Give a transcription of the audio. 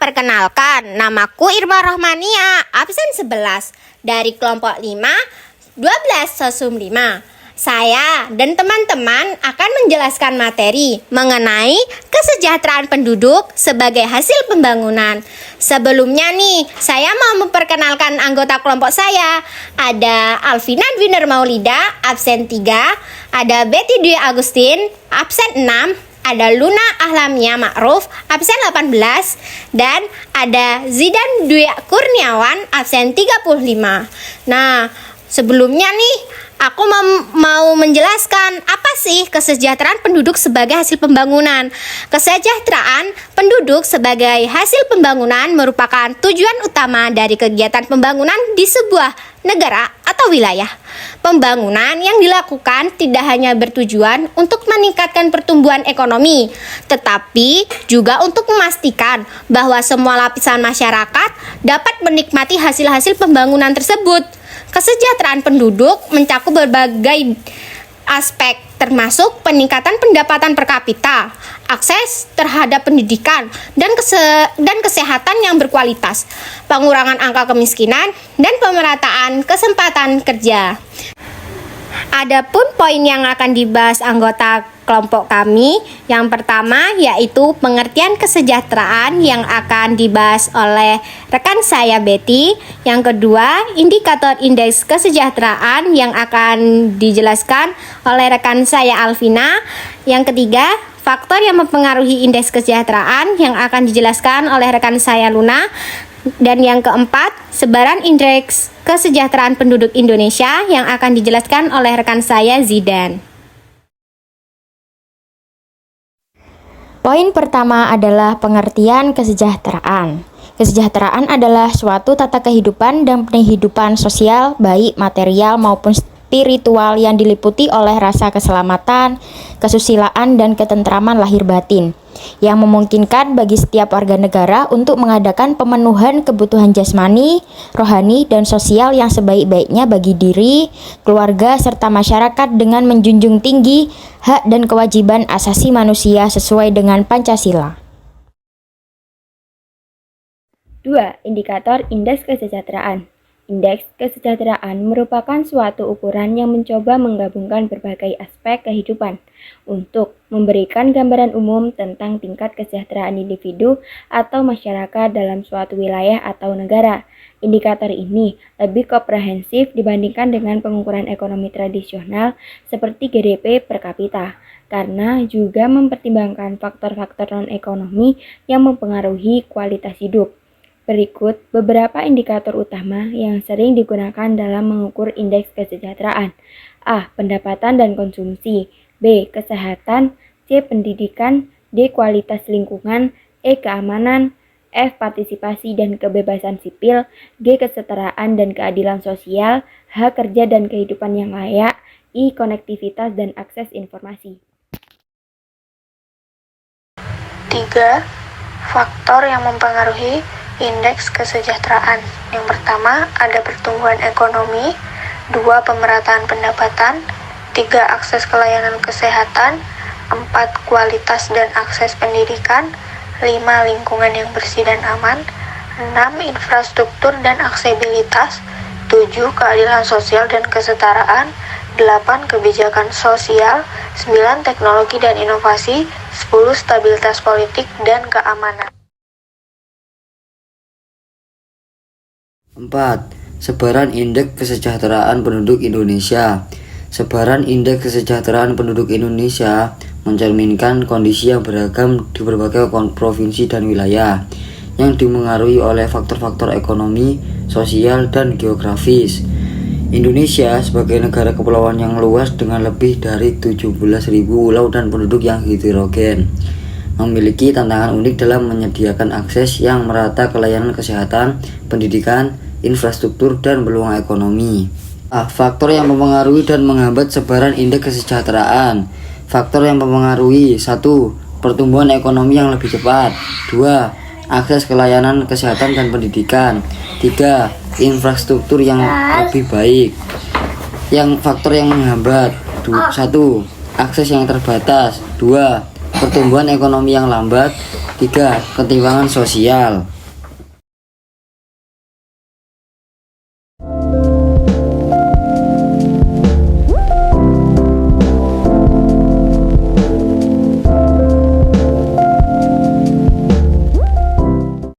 Perkenalkan, namaku Irma Rohmania, absen 11 dari kelompok 5, 12 Sosum 5. Saya dan teman-teman akan menjelaskan materi mengenai kesejahteraan penduduk sebagai hasil pembangunan. Sebelumnya nih, saya mau memperkenalkan anggota kelompok saya. Ada Alvina Dwinder Maulida, absen 3. Ada Betty Dwi Agustin, absen 6. Ada Luna Ahlamia Ma'ruf, absen 18. Dan ada Zidan Dwi Kurniawan, absen 35. Nah, sebelumnya nih, aku mau menjelaskan apa sih kesejahteraan penduduk sebagai hasil pembangunan. Kesejahteraan penduduk sebagai hasil pembangunan merupakan tujuan utama dari kegiatan pembangunan di sebuah negara atau wilayah. Pembangunan yang dilakukan tidak hanya bertujuan untuk meningkatkan pertumbuhan ekonomi, tetapi juga untuk memastikan bahwa semua lapisan masyarakat dapat menikmati hasil-hasil pembangunan tersebut. Kesejahteraan penduduk mencakup berbagai aspek, termasuk peningkatan pendapatan per kapita, akses terhadap pendidikan dan kesehatan yang berkualitas, pengurangan angka kemiskinan, dan pemerataan kesempatan kerja. Adapun poin yang akan dibahas anggota kelompok kami, yang pertama yaitu pengertian kesejahteraan yang akan dibahas oleh rekan saya Betty. Yang kedua, indikator indeks kesejahteraan yang akan dijelaskan oleh rekan saya Alvina. Yang ketiga, faktor yang mempengaruhi indeks kesejahteraan yang akan dijelaskan oleh rekan saya Luna. Dan yang keempat, sebaran indeks kesejahteraan penduduk Indonesia yang akan dijelaskan oleh rekan saya Zidan. Poin pertama adalah pengertian kesejahteraan. Kesejahteraan adalah suatu tata kehidupan dan penghidupan sosial, baik material maupun spiritual yang diliputi oleh rasa keselamatan, kesusilaan, dan ketentraman lahir batin, yang memungkinkan bagi setiap warga negara untuk mengadakan pemenuhan kebutuhan jasmani, rohani, dan sosial yang sebaik-baiknya bagi diri, keluarga, serta masyarakat dengan menjunjung tinggi hak dan kewajiban asasi manusia sesuai dengan Pancasila. 2. Indikator indeks kesejahteraan. Indeks kesejahteraan merupakan suatu ukuran yang mencoba menggabungkan berbagai aspek kehidupan untuk memberikan gambaran umum tentang tingkat kesejahteraan individu atau masyarakat dalam suatu wilayah atau negara. Indikator ini lebih komprehensif dibandingkan dengan pengukuran ekonomi tradisional seperti GDP per kapita, karena juga mempertimbangkan faktor-faktor non-ekonomi yang mempengaruhi kualitas hidup. Berikut beberapa indikator utama yang sering digunakan dalam mengukur indeks kesejahteraan. A. Pendapatan dan konsumsi. B. Kesehatan. C. Pendidikan. D. Kualitas lingkungan. E. Keamanan. F. Partisipasi dan kebebasan sipil. G. Kesetaraan dan keadilan sosial. H. Kerja dan kehidupan yang layak. I. Konektivitas dan akses informasi. 3. Faktor yang mempengaruhi indeks kesejahteraan. Yang pertama, ada pertumbuhan ekonomi. 2. Pemerataan pendapatan. 3. Akses ke layanan kesehatan. 4. Kualitas dan akses pendidikan. 5. Lingkungan yang bersih dan aman. 6. Infrastruktur dan aksesibilitas. 7. Keadilan sosial dan kesetaraan. 8. Kebijakan sosial. 9. Teknologi dan inovasi. 10. Stabilitas politik dan keamanan. 4. Sebaran indeks kesejahteraan penduduk Indonesia. Sebaran indeks kesejahteraan penduduk Indonesia mencerminkan kondisi yang beragam di berbagai provinsi dan wilayah yang dipengaruhi oleh faktor-faktor ekonomi, sosial, dan geografis. Indonesia sebagai negara kepulauan yang luas dengan lebih dari 17.000 pulau dan penduduk yang heterogen, memiliki tantangan unik dalam menyediakan akses yang merata ke layanan kesehatan, pendidikan, infrastruktur, dan peluang ekonomi. Faktor yang mempengaruhi dan menghambat sebaran indeks kesejahteraan. Faktor yang mempengaruhi: 1. Pertumbuhan ekonomi yang lebih cepat. 2. Akses ke layanan kesehatan dan pendidikan. 3. Infrastruktur yang lebih baik. Faktor yang menghambat: 1. Akses yang terbatas. 2. Pertumbuhan ekonomi yang lambat. 3. Ketimpangan sosial.